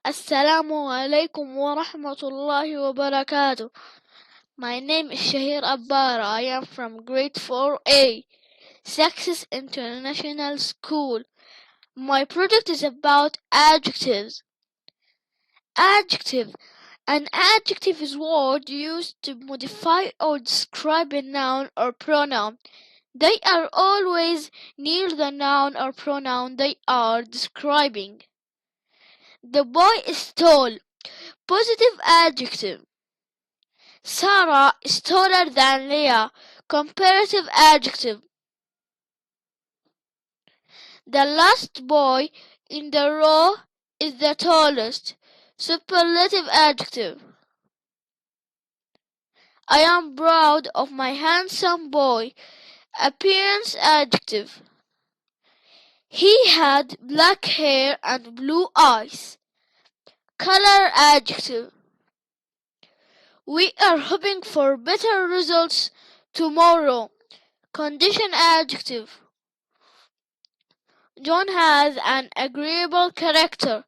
Assalamu alaikum wa rahmatullahi wa barakatuh. My name is Shaheer Abbara. I am from grade 4A, Success International School. My project is about adjectives. Adjective. An adjective is a word used to modify or describe a noun or pronoun. They are always near the noun or pronoun they are describing. The boy is tall. Positive adjective. Sarah is taller than Leah. Comparative adjective. The last boy in the row is the tallest. Superlative adjective. I am proud of my handsome boy. Appearance adjective. He had black hair and blue eyes. Color adjective. We are hoping for better results tomorrow. Condition adjective. John has an agreeable character.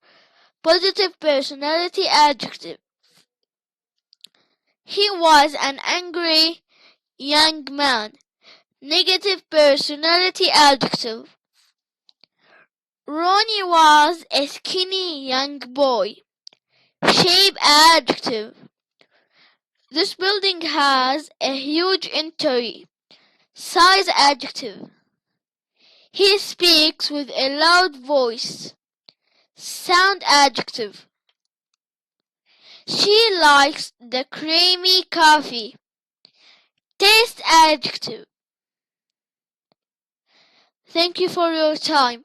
Positive personality adjective. He was an angry young man. Negative personality adjective. Ronnie was a skinny young boy. Shape adjective. This building has a huge entry. Size adjective. He speaks with a loud voice. Sound adjective. She likes the creamy coffee. Taste adjective. Thank you for your time.